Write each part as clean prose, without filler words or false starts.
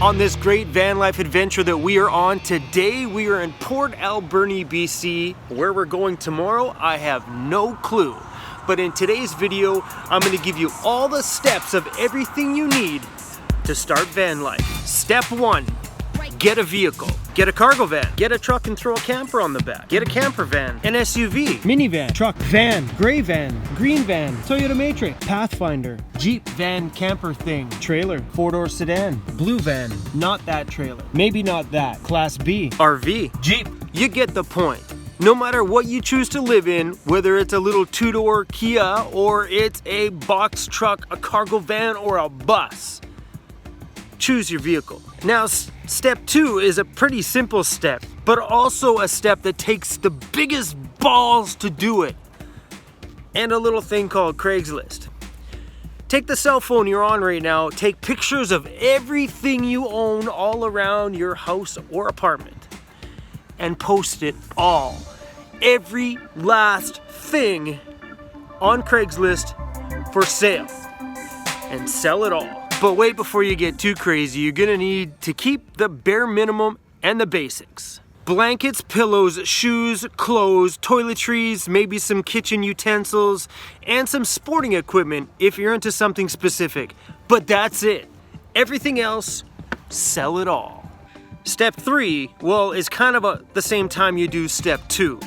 on this great van life adventure that we are on. Today we are in Port Alberni, BC. Where we're going tomorrow, I have no clue. But in today's video, I'm going to give you all the steps of everything you need to start van life. Step 1, get a vehicle. Get a cargo van. Get a truck and throw a camper on the back. Get a camper van, an SUV, minivan, truck, van, gray van, green van, Toyota Matrix, Pathfinder, Jeep, van, camper thing, trailer, 4-door sedan, blue van, not that trailer, maybe not that, Class B, RV, Jeep. You get the point. No matter what you choose to live in, whether it's a little 2-door Kia or it's a box truck, a cargo van, or a bus, choose your vehicle. Now, step 2 is a pretty simple step, but also a step that takes the biggest balls to do it. And a little thing called Craigslist. Take the cell phone you're on right now, take pictures of everything you own all around your house or apartment, and post it all. Every last thing on Craigslist for sale. And sell it all. But wait, before you get too crazy, you're gonna need to keep the bare minimum and the basics. Blankets, pillows, shoes, clothes, toiletries, maybe some kitchen utensils, and some sporting equipment if you're into something specific. But that's it. Everything else, sell it all. Step 3, well, is kind of the same time you do step 2.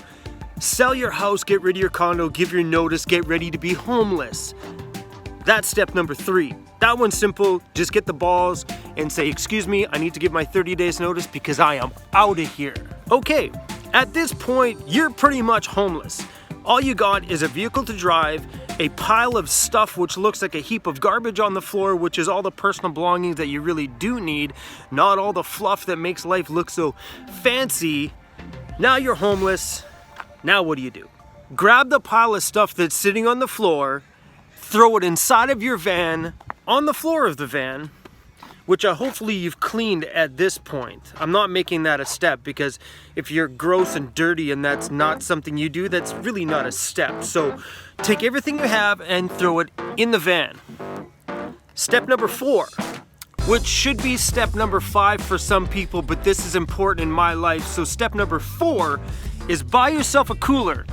Sell your house, get rid of your condo, give your notice, get ready to be homeless. That's step number 3. That one's simple. Just get the balls and say, excuse me, I need to give my 30 days notice because I am out of here. Okay, at this point, you're pretty much homeless. All you got is a vehicle to drive, a pile of stuff which looks like a heap of garbage on the floor, which is all the personal belongings that you really do need, not all the fluff that makes life look so fancy. Now you're homeless. Now what do? Grab the pile of stuff that's sitting on the floor, throw it inside of your van, on the floor of the van, which hopefully you've cleaned at this point. I'm not making that a step because if you're gross and dirty and that's not something you do, that's really not a step. So take everything you have and throw it in the van. Step number 4, which should be step number 5 for some people, but this is important in my life. So step number 4 is buy yourself a cooler.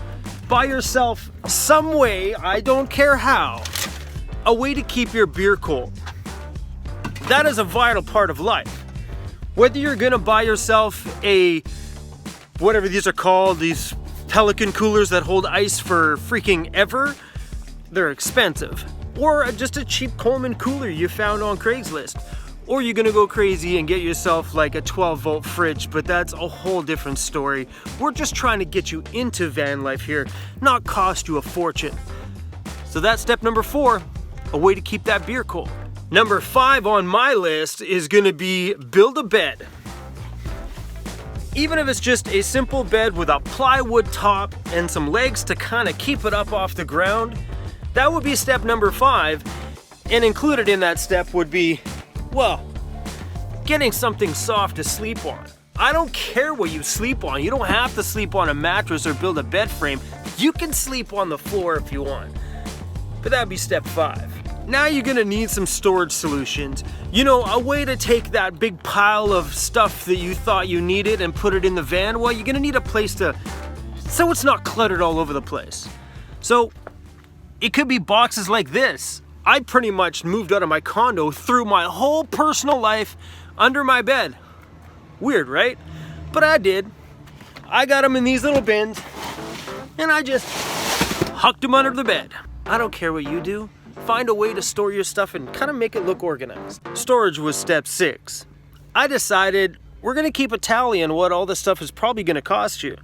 Buy yourself some way, I don't care how, a way to keep your beer cold. That is a vital part of life. Whether you're gonna buy yourself a, whatever these are called, these Pelican coolers that hold ice for freaking ever, they're expensive. Or just a cheap Coleman cooler you found on Craigslist. Or you're gonna go crazy and get yourself like a 12-volt fridge, but that's a whole different story. We're just trying to get you into van life here, not cost you a fortune. So that's step number 4, a way to keep that beer cold. Number 5 on my list is gonna be build a bed. Even if it's just a simple bed with a plywood top and some legs to kind of keep it up off the ground, that would be step number 5. And included in that step would be, well, getting something soft to sleep on. I don't care what you sleep on. You don't have to sleep on a mattress or build a bed frame. You can sleep on the floor if you want. But that'd be step 5. Now you're gonna need some storage solutions. You know, a way to take that big pile of stuff that you thought you needed and put it in the van. Well, you're gonna need a place so it's not cluttered all over the place. So it could be boxes like this. I pretty much moved out of my condo, threw my whole personal life under my bed. Weird, right? But I did. I got them in these little bins and I just hucked them under the bed. I don't care what you do. Find a way to store your stuff and kind of make it look organized. Storage was step 6. I decided we're gonna keep a tally on what all this stuff is probably gonna cost you.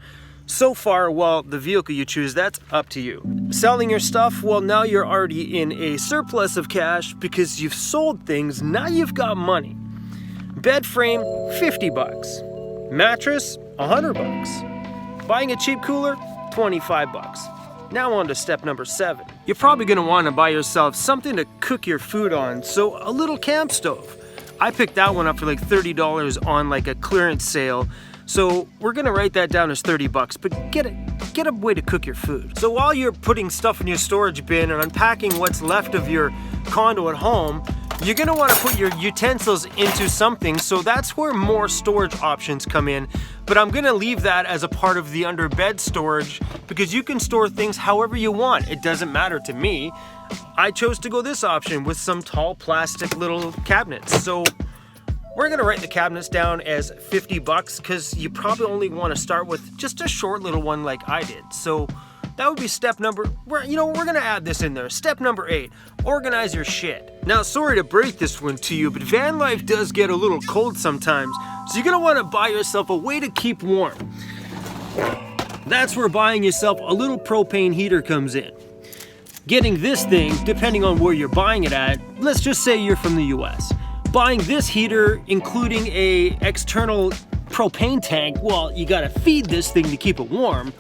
So far, well, the vehicle you choose, that's up to you. Selling your stuff, well, now you're already in a surplus of cash because you've sold things, now you've got money. Bed frame, $50. Mattress, $100. Buying a cheap cooler, $25. Now on to step number 7. You're probably gonna wanna buy yourself something to cook your food on, so a little camp stove. I picked that one up for like $30 on like a clearance sale. So we're gonna write that down as 30 bucks, but get a way to cook your food. So while you're putting stuff in your storage bin and unpacking what's left of your condo at home, you're gonna wanna put your utensils into something, so that's where more storage options come in. But I'm gonna leave that as a part of the under bed storage because you can store things however you want. It doesn't matter to me. I chose to go this option with some tall plastic little cabinets. So we're gonna write the cabinets down as 50 bucks because you probably only wanna start with just a short little one like I did. So that would be step number, we're gonna add this in there. Step number 8, organize your shit. Now, sorry to break this one to you, but van life does get a little cold sometimes. So you're gonna wanna buy yourself a way to keep warm. That's where buying yourself a little propane heater comes in. Getting this thing, depending on where you're buying it at, let's just say you're from the US. Buying this heater, including a external propane tank, well, you gotta feed this thing to keep it warm.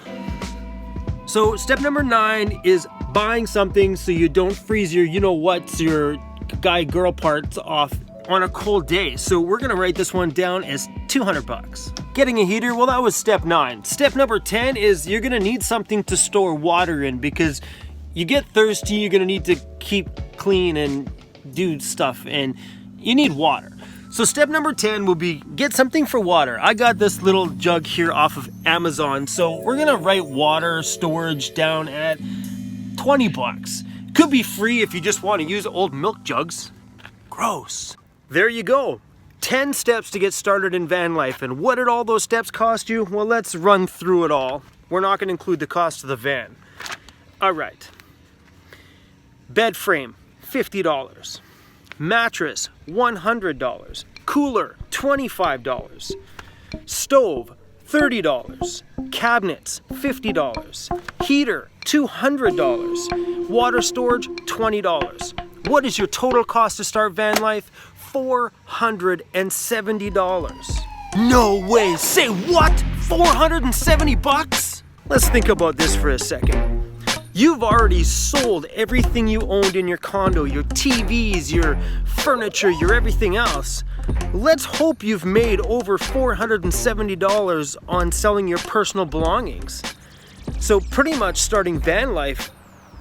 So step number 9 is buying something so you don't freeze your your guy-girl parts off on a cold day. So we're gonna write this one down as 200 bucks. Getting a heater, well, that was step 9. Step number 10 is you're gonna need something to store water in because you get thirsty, you're gonna need to keep clean and do stuff, and you need water. So step number 10 will be get something for water. I got this little jug here off of Amazon. So we're gonna write water storage down at 20 bucks. Could be free if you just wanna use old milk jugs. Gross. There you go. 10 steps to get started in van life. And what did all those steps cost you? Well, let's run through it all. We're not gonna include the cost of the van. All right. Bed frame, $50. Mattress, $100. Cooler, $25. Stove, $30. Cabinets, $50. Heater, $200. Water storage, $20. What is your total cost to start van life? $470. No way, say what? 470 bucks? Let's think about this for a second. You've already sold everything you owned in your condo, your TVs, your furniture, your everything else. Let's hope you've made over $470 on selling your personal belongings. So pretty much starting van life,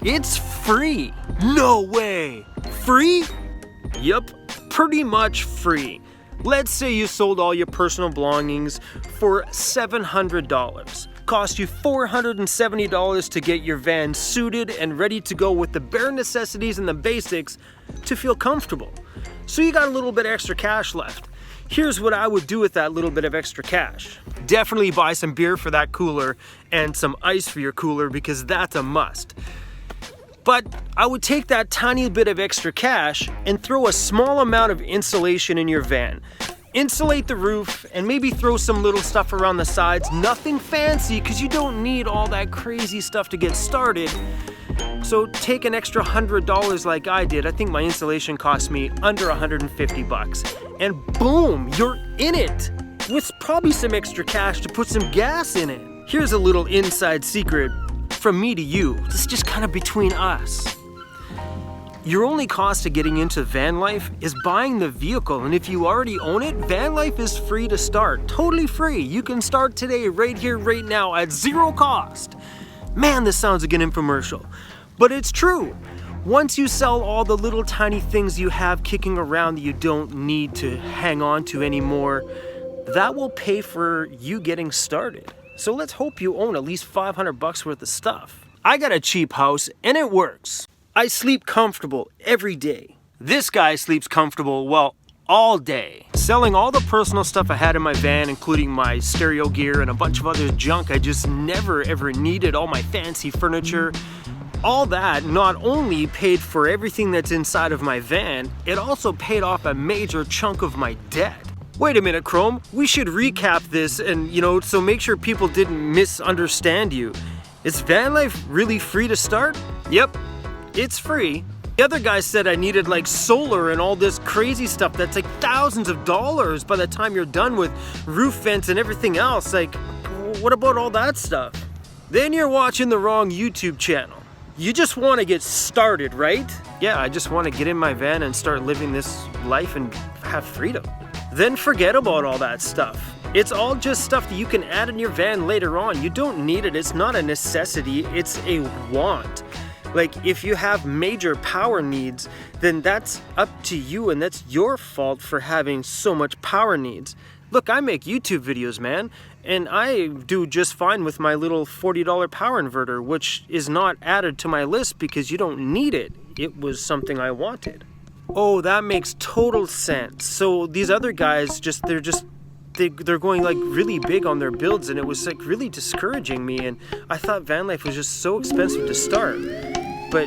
it's free. No way. Free? Yup, pretty much free. Let's say you sold all your personal belongings for $700. Cost you $470 to get your van suited and ready to go with the bare necessities and the basics to feel comfortable. So you got a little bit extra cash left. Here's what I would do with that little bit of extra cash. Definitely buy some beer for that cooler and some ice for your cooler because that's a must. But I would take that tiny bit of extra cash and throw a small amount of insulation in your van. Insulate the roof and maybe throw some little stuff around the sides. Nothing fancy because you don't need all that crazy stuff to get started. So take an extra $100 like I did. I think my insulation cost me under 150 bucks. And boom, you're in it. With probably some extra cash to put some gas in it. Here's a little inside secret from me to you. This is just kind of between us. Your only cost of getting into van life is buying the vehicle, and if you already own it, van life is free to start, totally free. You can start today, right here, right now, at zero cost. Man, this sounds like an infomercial, but it's true. Once you sell all the little tiny things you have kicking around that you don't need to hang on to anymore, that will pay for you getting started. So let's hope you own at least 500 bucks worth of stuff. I got a cheap house, and it works. I sleep comfortable every day. This guy sleeps comfortable, well, all day. Selling all the personal stuff I had in my van, including my stereo gear and a bunch of other junk I just never ever needed, all my fancy furniture, all that not only paid for everything that's inside of my van, it also paid off a major chunk of my debt. Wait a minute, Chrome, we should recap this and, so make sure people didn't misunderstand you. Is van life really free to start? Yep. It's free. The other guy said I needed like solar and all this crazy stuff that's like thousands of dollars by the time you're done with roof vents and everything else. Like, what about all that stuff? Then you're watching the wrong YouTube channel. You just want to get started, right? Yeah, I just want to get in my van and start living this life and have freedom. Then forget about all that stuff. It's all just stuff that you can add in your van later on. You don't need it. It's not a necessity. It's a want. Like, if you have major power needs, then that's up to you, and that's your fault for having so much power needs. Look, I make YouTube videos, man, and I do just fine with my little $40 power inverter, which is not added to my list because you don't need it. It was something I wanted. Oh, that makes total sense. So these other guys, they're going like really big on their builds, and it was like really discouraging me, and I thought van life was just so expensive to start. But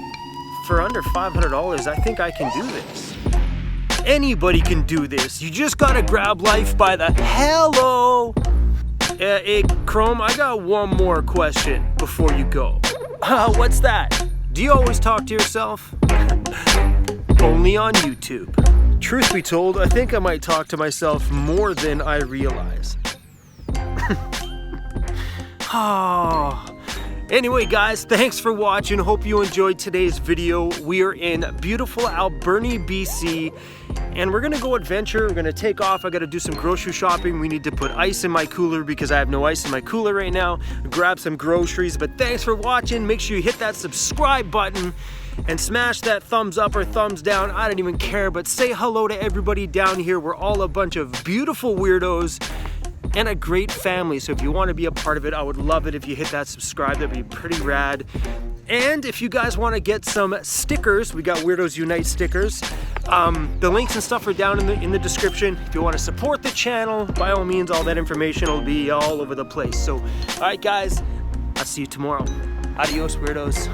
for under $500, I think I can do this. Anybody can do this. You just gotta grab life by the hello. Hey, Chrome, I got one more question before you go. What's that? Do you always talk to yourself? Only on YouTube. Truth be told, I think I might talk to myself more than I realize. Anyway, guys, thanks for watching. Hope you enjoyed today's video. We are in beautiful Alberni, BC, and we're gonna go adventure. We're gonna take off. I gotta do some grocery shopping. We need to put ice in my cooler because I have no ice in my cooler right now. Grab some groceries, but thanks for watching. Make sure you hit that subscribe button and smash that thumbs up or thumbs down. I don't even care, but say hello to everybody down here. We're all a bunch of beautiful weirdos and a great family. So if you want to be a part of it, I would love it if you hit that subscribe. That'd be pretty rad. And if you guys want to get some stickers, we got Weirdos Unite stickers. The links and stuff are down in the description. If you want to support the channel, by all means, all that information will be all over the place. So, all right, guys, I'll see you tomorrow. Adios, weirdos.